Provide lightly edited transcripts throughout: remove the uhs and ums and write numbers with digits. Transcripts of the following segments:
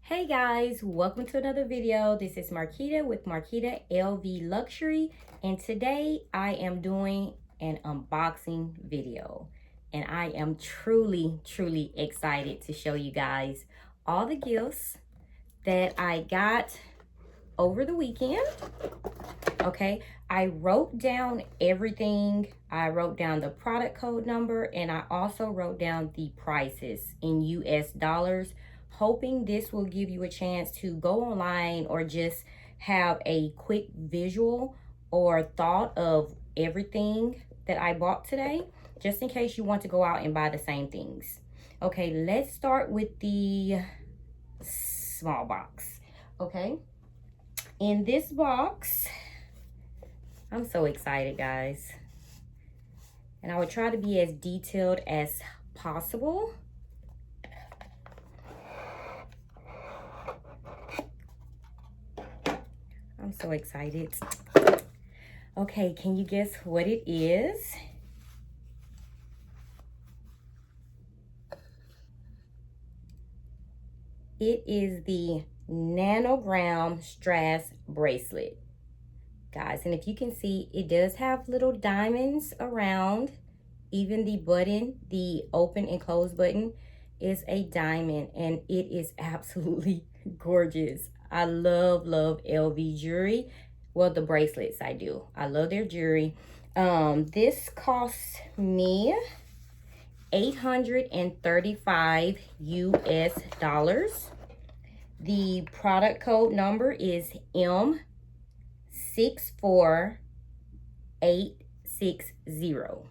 Hey guys, welcome to another video. This is Marquita with Marquita LV Luxury, and today I am doing an unboxing video, and I am truly excited to show you guys all the gifts that I got over the weekend. Okay, I wrote down everything. I wrote down the product code number, and I also wrote down the prices in US dollars, hoping this will give you a chance to go online or just have a quick visual or thought of everything that I bought today, just in case you want to go out and buy the same things. Okay, let's start with the small box. Okay, in this box, I'm so excited, guys. And I will try to be as detailed as possible. I'm so excited. Okay, can you guess what it is? It is the Nanogram Strass bracelet, guys. And if you can see, it does have little diamonds around. Even the button, the open and close button, is a diamond, and it is absolutely gorgeous. I love LV jewelry. Well, the bracelets I do. I love their jewelry. This cost me $835 US dollars. The product code number is M64860.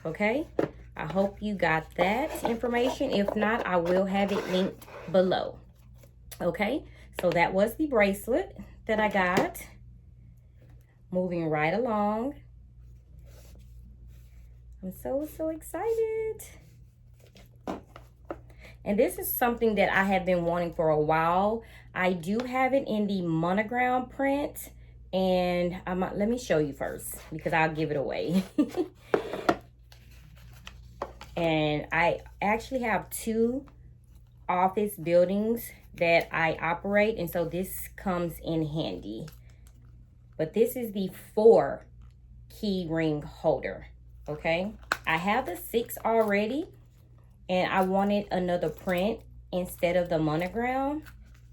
Okay, I hope you got that information. If not, I will have it linked below. Okay, so that was the bracelet that I got. Moving right along. I'm so excited. And this is something that I have been wanting for a while. I do have it in the monogram print, and let me show you first because I'll give it away. And I actually have two office buildings that I operate, and so this comes in handy. But this is the 4 key ring holder. Okay, I have the 6 already, and I wanted another print instead of the monogram,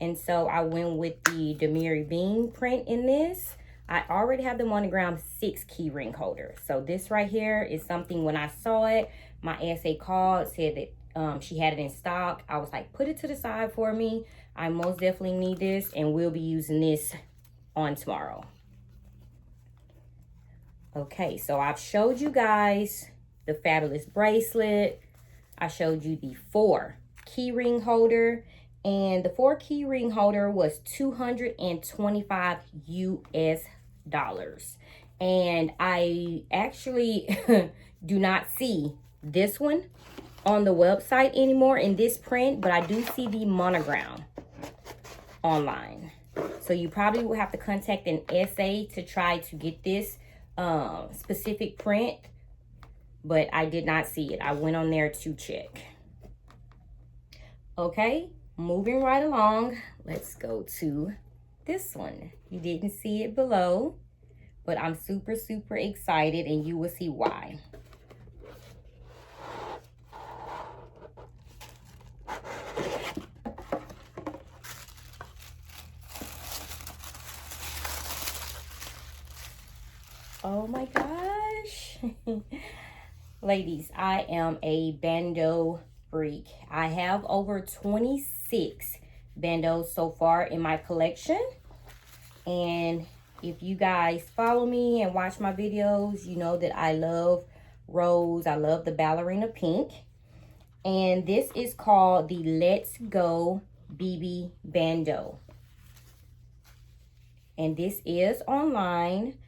and so I went with the Demiri Bean print in this. I already have the monogram 6 key ring holder. So this right here is something, when I saw it, my SA called, said that she had it in stock. I was like, put it to the side for me. I most definitely need this, and we'll be using this on tomorrow. Okay, so I've showed you guys the fabulous bracelet. I showed you the 4 key ring holder, and the 4 key ring holder was $225 US dollars. And I actually do not see this one on the website anymore in this print, but I do see the monogram online. So you probably will have to contact an SA to try to get this specific print, but I did not see it. I went on there to check. Okay, moving right along, let's go to this one. You didn't see it below, but I'm super excited, and you will see why. Oh my gosh. Ladies, I am a Bandeau freak. I have over 26 bandeaus so far in my collection. And if you guys follow me and watch my videos, you know that I love rose. I love the ballerina pink. And this is called the Let's Go BB Bandeau. And this is online.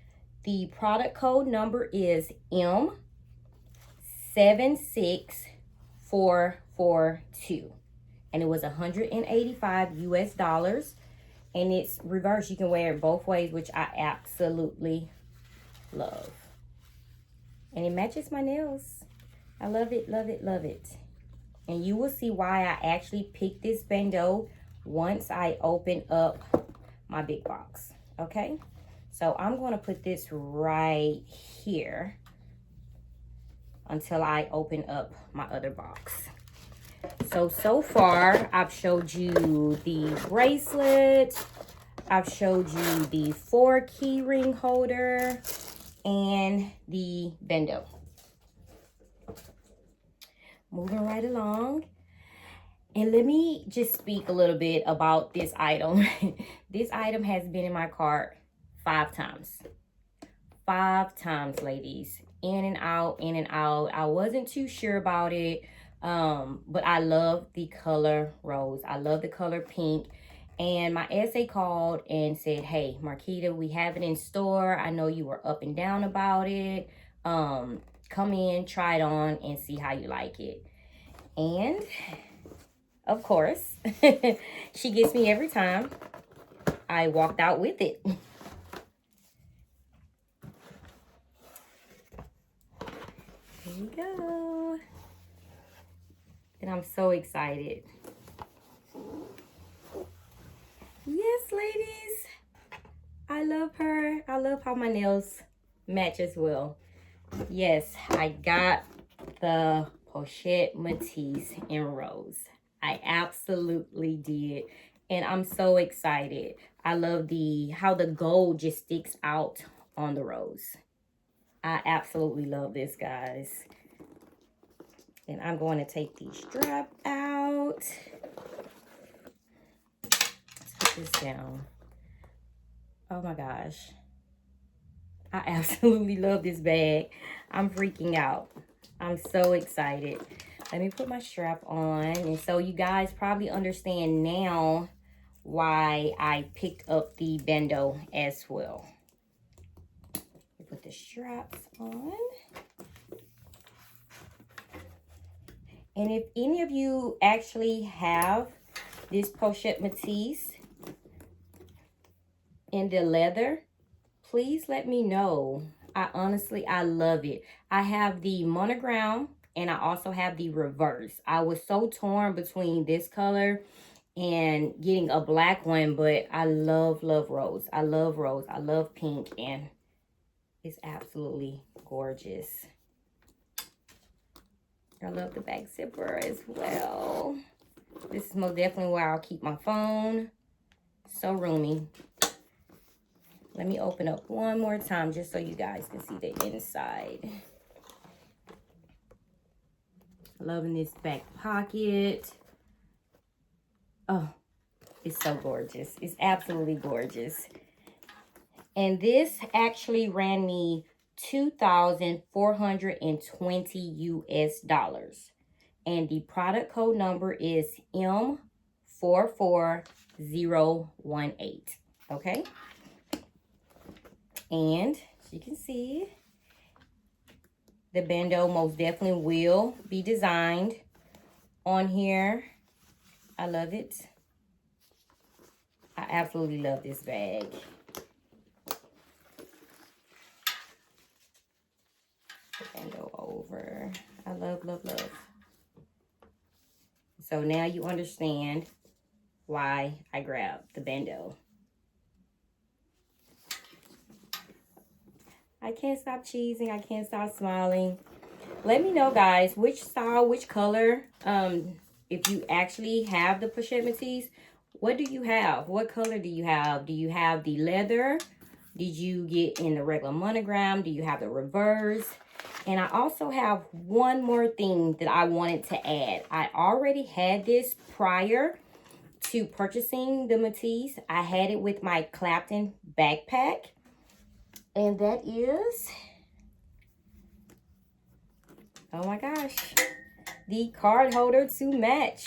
The product code number is M76442. And it was $185 US dollars. And it's reverse. You can wear it both ways, which I absolutely love. And it matches my nails. I love it. And you will see why I actually picked this bandeau once I open up my big box, okay? So I'm going to put this right here until I open up my other box. So far, I've showed you the bracelet. I've showed you the 4 key ring holder and the Bandeau. Moving right along. And let me just speak a little bit about this item. This item has been in my cart 5 times. 5 times, ladies. In and out, in and out. I wasn't too sure about it. But I love the color rose. I love the color pink. And my SA called and said, hey, Marquita, we have it in store. I know you were up and down about it. Come in, try it on, and see how you like it. And, of course, she gets me every time. I walked out with it. Here we go. And I'm so excited. Yes, ladies. I love her. I love how my nails match as well. Yes, I got the Pochette Metis in rose. I absolutely did. And I'm so excited. I love how the gold just sticks out on the rose. I absolutely love this, guys. And I'm going to take the strap out. Put this down. Oh my gosh. I absolutely love this bag. I'm freaking out. I'm so excited. Let me put my strap on. And so you guys probably understand now why I picked up the Bandeau as well. Put the straps on. And if any of you actually have this Pochette Metis in the leather, please let me know. I love it. I have the monogram and I also have the reverse. I was so torn between this color and getting a black one, but I love rose. I love rose. I love pink, and it's absolutely gorgeous. I love the back zipper as well. This is most definitely where I'll keep my phone. So roomy. Let me open up one more time just so you guys can see the inside. Loving this back pocket. Oh, it's so gorgeous. It's absolutely gorgeous. And this actually ran me $2,420 US. And the product code number is M44018. Okay? And as you can see, the Bandeau most definitely will be designed on here. I love it. I absolutely love this bag. Bandeau over. I love. So now you understand why I grabbed the Bandeau. I can't stop cheesing. I can't stop smiling. Let me know, guys, which style, which color. If you actually have the Pochette Metis, what do you have? What color do you have? Do you have the leather? Did you get in the regular monogram? Do you have the reverse? And I also have one more thing that I wanted to add. I already had this prior to purchasing the Metis. I had it with my Clapton backpack. And that is, oh my gosh, the card holder to match.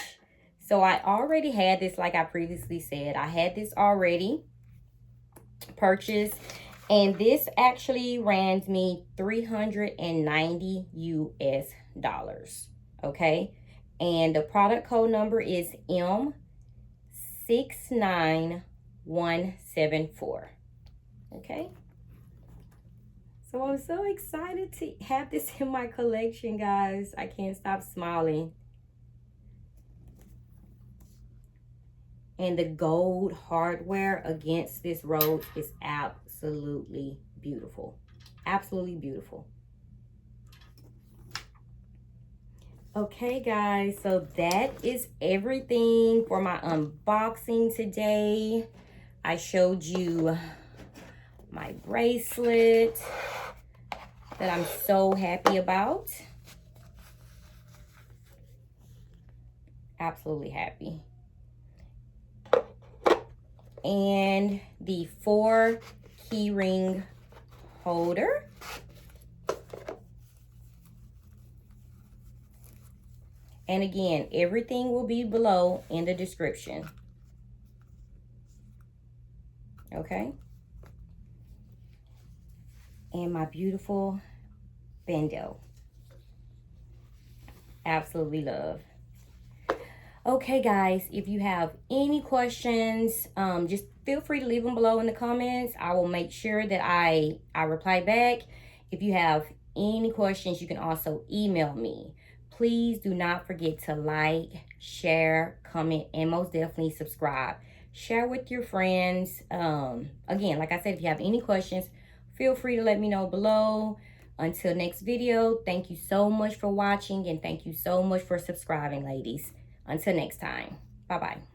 So I already had this, like I previously said. I had this already purchased. And this actually ran me $390 US. Okay. And the product code number is M69174. Okay. So I'm so excited to have this in my collection, guys. I can't stop smiling. And the gold hardware against this rose is absolutely beautiful. Absolutely beautiful. Okay, guys, so that is everything for my unboxing today. I showed you my bracelet that I'm so happy about. Absolutely happy. And the 4 keyring holder. And again, everything will be below in the description. Okay? And my beautiful Bandeau. Absolutely love. Okay, guys, if you have any questions, just feel free to leave them below in the comments. I will make sure that I reply back. If you have any questions, you can also email me. Please do not forget to like, share, comment, and most definitely subscribe. Share with your friends. Again, like I said, if you have any questions, feel free to let me know below. Until next video, thank you so much for watching, and thank you so much for subscribing, ladies. Until next time, bye-bye.